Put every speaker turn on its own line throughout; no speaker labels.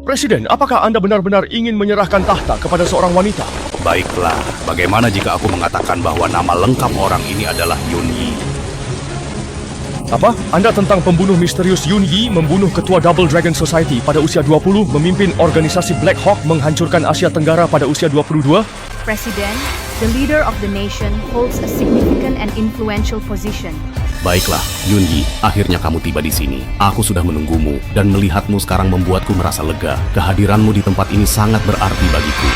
Presiden, apakah Anda benar-benar ingin menyerahkan tahta kepada seorang wanita?
Baiklah, bagaimana jika aku mengatakan bahwa nama lengkap orang ini adalah Yun Yi?
Apa? Anda tentang pembunuh misterius Yun Yi membunuh ketua Double Dragon Society pada usia 20, memimpin organisasi Black Hawk menghancurkan Asia Tenggara pada usia 22?
President, the leader of the nation holds a significant and influential position.
Baiklah, Yun Yi, akhirnya kamu tiba di sini. Aku sudah menunggumu, dan melihatmu sekarang membuatku merasa lega. Kehadiranmu di tempat ini sangat berarti bagiku.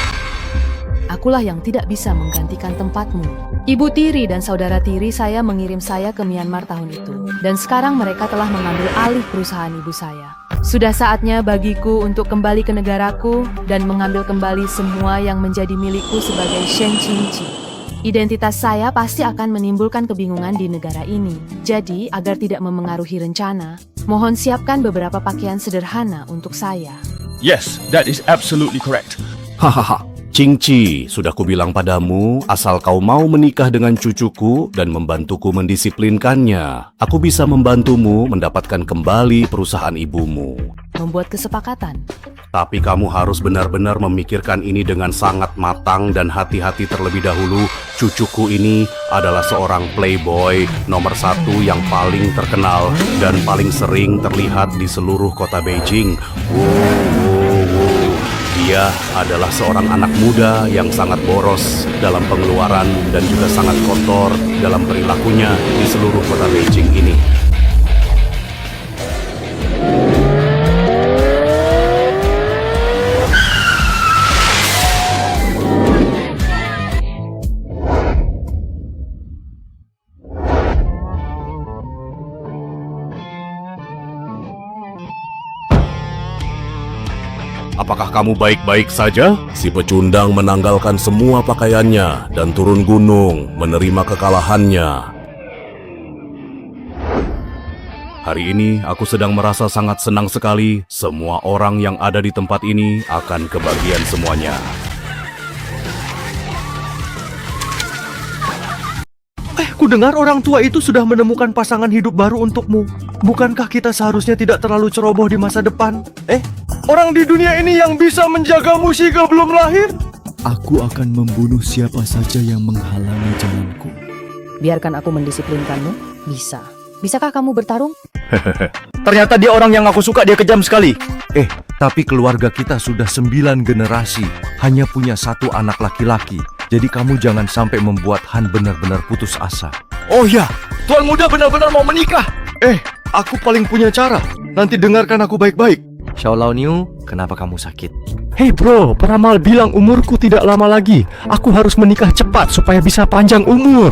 Akulah yang tidak bisa menggantikan tempatmu. Ibu tiri dan saudara tiri saya mengirim saya ke Myanmar tahun itu. Dan sekarang mereka telah mengambil alih perusahaan ibu saya. Sudah saatnya bagiku untuk kembali ke negaraku dan mengambil kembali semua yang menjadi milikku sebagai Shen Qingqi. Identitas saya pasti akan menimbulkan kebingungan di negara ini. Jadi, agar tidak memengaruhi rencana, mohon siapkan beberapa pakaian sederhana untuk saya.
Yes, that is absolutely correct.
Hahaha, Qingqi, sudah kubilang padamu, asal kau mau menikah dengan cucuku dan membantuku mendisiplinkannya, aku bisa membantumu mendapatkan kembali perusahaan ibumu.
Membuat kesepakatan.
Tapi kamu harus benar-benar memikirkan ini dengan sangat matang dan hati-hati terlebih dahulu. Cucuku ini adalah seorang playboy nomor 1 yang paling terkenal dan paling sering terlihat di seluruh kota Beijing. Dia adalah seorang anak muda yang sangat boros dalam pengeluaran dan juga sangat kotor dalam perilakunya di seluruh kota Beijing ini. Apakah kamu baik-baik saja? Si pecundang menanggalkan semua pakaiannya dan turun gunung menerima kekalahannya. Hari ini aku sedang merasa sangat senang sekali. Semua orang yang ada di tempat ini akan kebagian semuanya.
Ku dengar orang tua itu sudah menemukan pasangan hidup baru untukmu. Bukankah kita seharusnya tidak terlalu ceroboh di masa depan? Orang di dunia ini yang bisa menjagamu jika belum lahir?
Aku akan membunuh siapa saja yang menghalangi jalanku.
Biarkan aku mendisiplinkanmu? Bisa. Bisakah kamu bertarung?
Ternyata dia orang yang aku suka, dia kejam sekali. Tapi keluarga kita sudah 9 generasi, hanya punya 1 anak laki-laki. Jadi kamu jangan sampai membuat Han benar-benar putus asa. Oh ya, Tuan Muda benar-benar mau menikah. Aku paling punya cara. Nanti dengarkan aku baik-baik. Xiaolao Niu, kenapa kamu sakit? Hei bro, peramal bilang umurku tidak lama lagi. Aku harus menikah cepat supaya bisa panjang umur.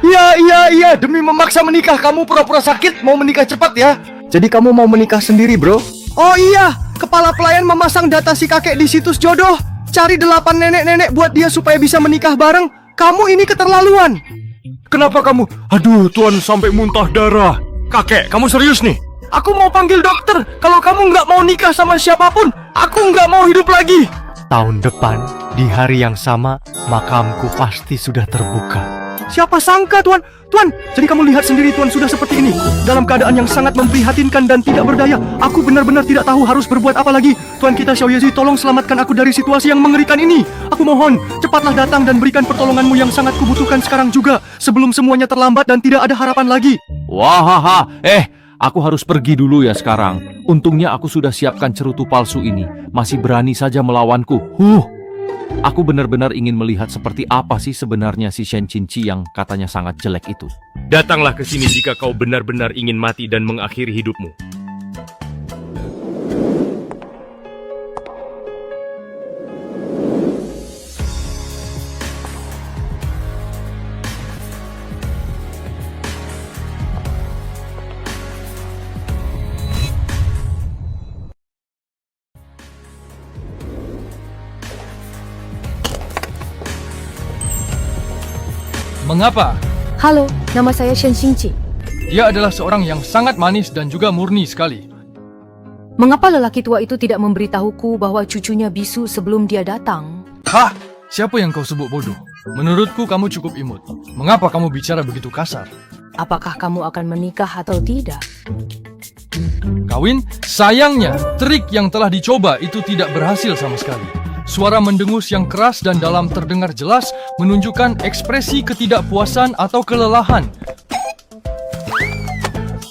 Iya, demi memaksa menikah kamu pura-pura sakit, mau menikah cepat ya. Jadi kamu mau menikah sendiri bro? Oh iya, kepala pelayan memasang data si kakek di situs jodoh. Cari 8 nenek-nenek buat dia supaya bisa menikah bareng. Kamu ini keterlaluan. Kenapa kamu? Aduh, Tuan sampai muntah darah. Kakek, kamu serius nih? Aku mau panggil dokter. Kalau kamu nggak mau nikah sama siapapun, aku nggak mau hidup lagi. Tahun depan, di hari yang sama, makamku pasti sudah terbuka. Siapa sangka, Tuan? Tuan, jadi kamu lihat sendiri Tuan sudah seperti ini. Dalam keadaan yang sangat memprihatinkan dan tidak berdaya. Aku benar-benar tidak tahu harus berbuat apa lagi. Tuan kita Xiao Yezi, tolong selamatkan aku dari situasi yang mengerikan ini. Aku mohon, cepatlah datang dan berikan pertolonganmu yang sangat kubutuhkan sekarang juga. Sebelum semuanya terlambat dan tidak ada harapan lagi.
Wahaha, aku harus pergi dulu ya sekarang. Untungnya aku sudah siapkan cerutu palsu ini. Masih berani saja melawanku. Aku benar-benar ingin melihat seperti apa sih sebenarnya si Shen Qingqi yang katanya sangat jelek itu.
Datanglah ke sini jika kau benar-benar ingin mati dan mengakhiri hidupmu.
Mengapa?
Halo, nama saya Shen Qingqi.
Dia adalah seorang yang sangat manis dan juga murni sekali.
Mengapa lelaki tua itu tidak memberitahuku bahwa cucunya bisu sebelum dia datang?
Hah? Siapa yang kau sebut bodoh? Menurutku kamu cukup imut. Mengapa kamu bicara begitu kasar?
Apakah kamu akan menikah atau tidak?
Kawin? Sayangnya, trik yang telah dicoba itu tidak berhasil sama sekali. Suara mendengus yang keras dan dalam terdengar jelas menunjukkan ekspresi ketidakpuasan atau kelelahan.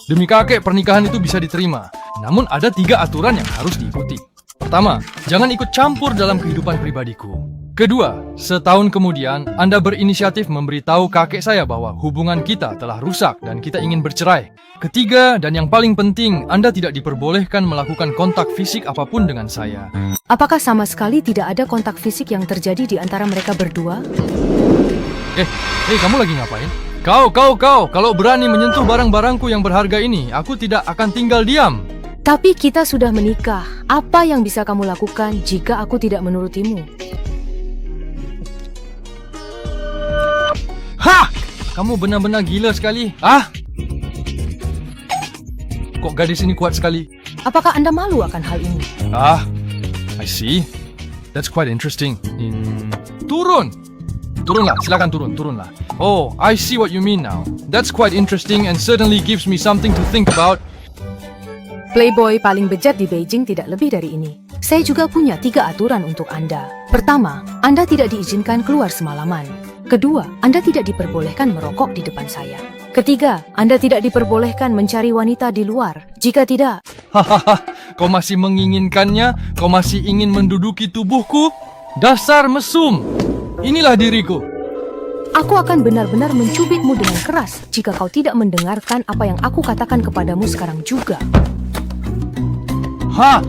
Demi kakek, pernikahan itu bisa diterima. Namun ada 3 aturan yang harus diikuti. Pertama, jangan ikut campur dalam kehidupan pribadiku. Kedua, setahun kemudian Anda berinisiatif memberitahu kakek saya bahwa hubungan kita telah rusak dan kita ingin bercerai. Ketiga, dan yang paling penting, Anda tidak diperbolehkan melakukan kontak fisik apapun dengan saya.
Apakah sama sekali tidak ada kontak fisik yang terjadi di antara mereka berdua?
Kamu lagi ngapain? Kau, kalau berani menyentuh barang-barangku yang berharga ini, aku tidak akan tinggal diam.
Tapi kita sudah menikah. Apa yang bisa kamu lakukan jika aku tidak menurutimu?
Hah! Kamu benar-benar gila sekali. Kok gadis ini kuat sekali?
Apakah Anda malu akan hal ini?
I see. That's quite interesting. Turun! Turunlah, silakan turunlah. Oh, I see what you mean now. That's quite interesting and certainly gives me something to think about.
Playboy paling bejat di Beijing tidak lebih dari ini. Saya juga punya 3 aturan untuk Anda. Pertama, Anda tidak diizinkan keluar semalaman. Kedua, Anda tidak diperbolehkan merokok di depan saya. Ketiga, Anda tidak diperbolehkan mencari wanita di luar. Jika tidak,
Hahaha, kau masih menginginkannya? Kau masih ingin menduduki tubuhku? Dasar mesum! Inilah diriku.
aku akan benar-benar mencubitmu dengan keras jika kau tidak mendengarkan apa yang aku katakan kepadamu sekarang juga.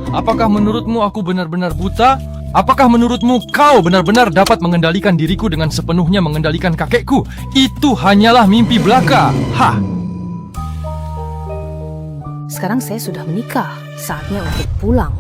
Apakah menurutmu aku benar-benar buta? Apakah menurutmu kau benar-benar dapat mengendalikan diriku dengan sepenuhnya mengendalikan kakekku? Itu hanyalah mimpi belaka.
Sekarang saya sudah menikah, saatnya untuk pulang.